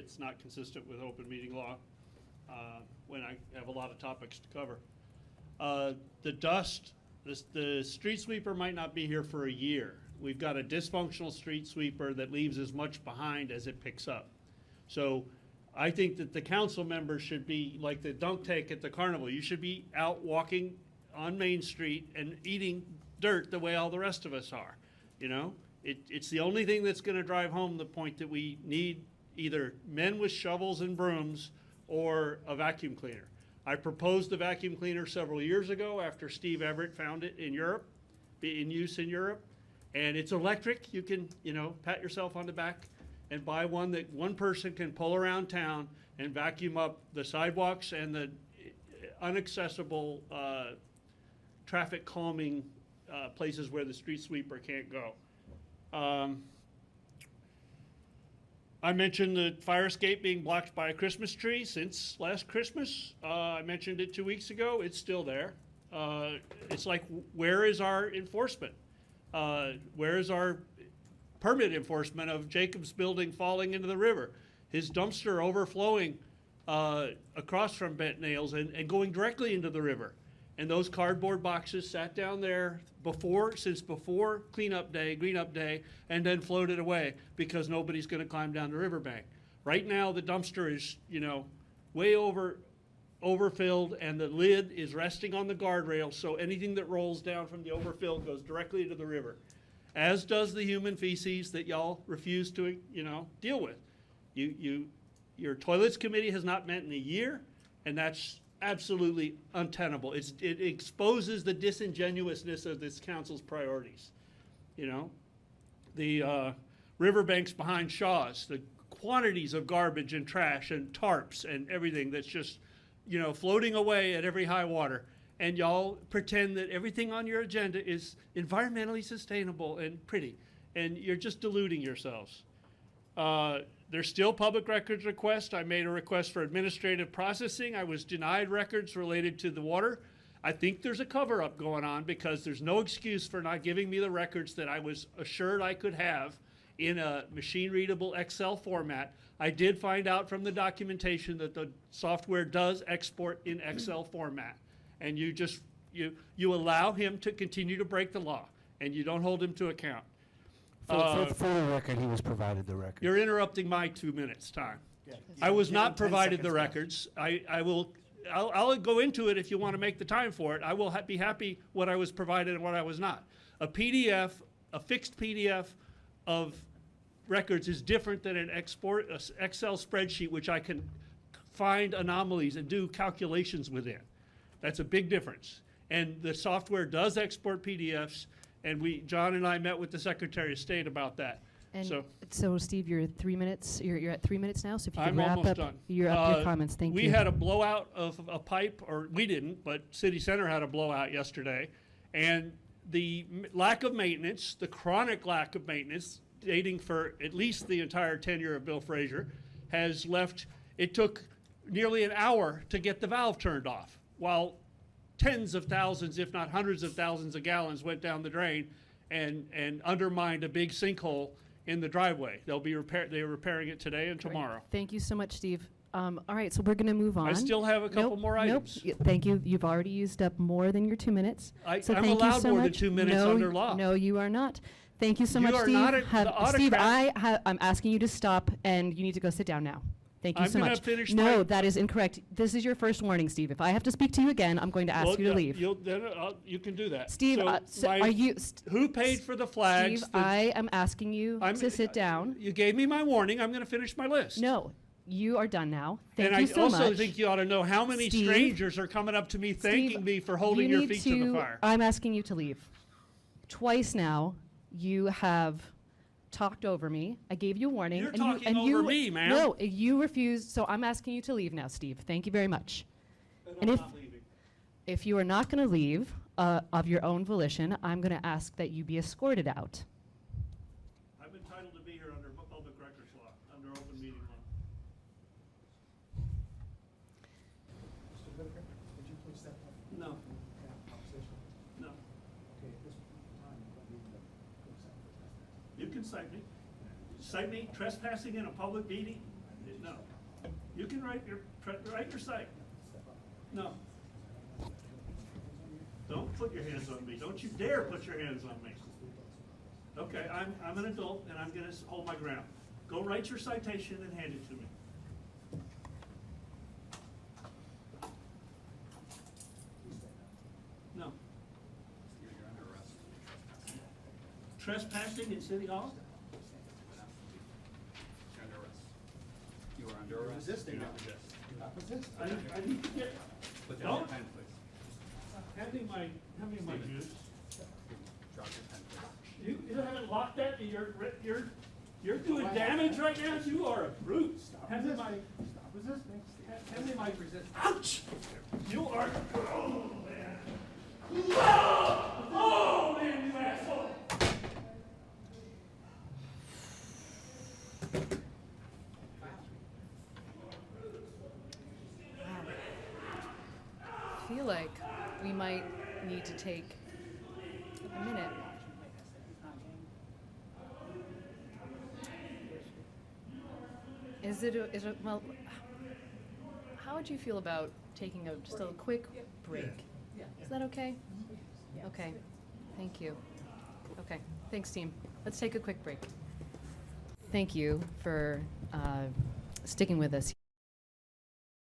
it's not consistent with open meeting law when I have a lot of topics to cover. The dust, the street sweeper might not be here for a year. We've got a dysfunctional street sweeper that leaves as much behind as it picks up. So I think that the council members should be like the dunk tank at the carnival. You should be out walking on Main Street and eating dirt the way all the rest of us are. You know, it's the only thing that's going to drive home the point that we need either men with shovels and brooms or a vacuum cleaner. I proposed the vacuum cleaner several years ago after Steve Everett found it in Europe, in use in Europe, and it's electric. You can, you know, pat yourself on the back and buy one that one person can pull around town and vacuum up the sidewalks and the inaccessible traffic calming places where the street sweeper can't go. I mentioned the fire escape being blocked by a Christmas tree since last Christmas. I mentioned it 2 weeks ago. It's still there. It's like, where is our enforcement? Where is our permit enforcement of Jacob's building falling into the river? His dumpster overflowing across from Bent Nails and going directly into the river. And those cardboard boxes sat down there since before cleanup day, greenup day, and then floated away because nobody's going to climb down the riverbank. Right now, the dumpster is, you know, way overfilled, and the lid is resting on the guardrail, so anything that rolls down from the overfill goes directly into the river, as does the human feces that y'all refuse to, you know, deal with. Your toilets committee has not met in a year, and that's absolutely untenable. It exposes the disingenuousness of this council's priorities. You know, the riverbanks behind Shaw's, the quantities of garbage and trash and tarps and everything that's just, you know, floating away at every high water. And y'all pretend that everything on your agenda is environmentally sustainable and pretty. And you're just deluding yourselves. There's still public records requests. I made a request for administrative processing. I was denied records related to the water. I think there's a cover-up going on because there's no excuse for not giving me the records that I was assured I could have in a machine-readable Excel format. I did find out from the documentation that the software does export in Excel format. And you just, you allow him to continue to break the law, and you don't hold him to account. For the record, he was provided the record. You're interrupting my 2 minutes time. Yeah. I was not provided the records. I'll go into it if you want to make the time for it. I will be happy what I was provided and what I was not. A PDF, a fixed PDF of records is different than an Excel spreadsheet, which I can find anomalies and do calculations within. That's a big difference. And the software does export PDFs, and John and I met with the Secretary of State about that. And so Steve, you're 3 minutes. You're at 3 minutes now. So if you could I'm wrap almost up done. your comments, thank you. We had a blowout of a pipe, or we didn't, but City Center had a blowout yesterday, and the lack of maintenance, the chronic lack of maintenance, dating for at least the entire tenure of Bill Frazier, has left. It took nearly an hour to get the valve turned off, while tens of thousands, if not hundreds of thousands of gallons went down the drain and undermined a big sinkhole in the driveway. They're repairing it today and tomorrow. Thank you so much, Steve. All right, so we're going to move on. I still have a couple more items. Nope. Thank you. You've already used up more than your 2 minutes. I'm thank you allowed so more much. than 2 minutes under law. No, you are not. Thank you so You much, are Steve. not the Steve, autocrat. I'm asking you to stop, and you need to go sit down now. Thank you I'm so gonna much. finish No, my- that is incorrect. This is your first warning, Steve. If I have to speak to you again, I'm going to ask you to leave. You can do that. Steve, are you... Who paid for the flags? Steve, I am asking you to sit down. You gave me my warning. I'm going to finish my list. No, you are done now. Thank and you so much. I also think you ought to know how many Steve, strangers are coming up to me thanking me for holding you your need feet to the fire. I'm asking you to leave. Twice now, you have talked over me. I gave you a warning. You're talking over me, ma'am. No, you refused, so I'm asking you to leave now, Steve. Thank you very much. And I'm not leaving. If you are not going to leave of your own volition, I'm going to ask that you be escorted out. I'm entitled to be here under public records law, under open meeting law. Mr. Whitaker, would you please step up? No. Opposition? No. Okay, at this time, let me go second for trespass. You can cite me. Cite me trespassing in a public meeting? No. right your side. No. Don't put your hands on me. Don't you dare put your hands on me. Okay, I'm an adult and I'm gonna hold my ground. Go write your citation and hand it to me. No. You're under arrest. Trespassing in City Hall? You're under arrest. You are under arrest. Resisting. Do not resist. You're not resisting. I need to get, Put down your don't, pen, please. hand me my juice. Drop your pen, please. You haven't locked that, and you're doing damage right now? You are a brute. Stop Hand me resisting. my, Stop resisting. hand me my, Resist. ouch! You are, oh, man. Oh, man, you asshole! I feel like we might need to take a minute. Is it, well, how would you feel about taking just a quick break? Is that okay? Okay, thank you. Okay, thanks, team. Let's take a quick break. Thank you for sticking with us.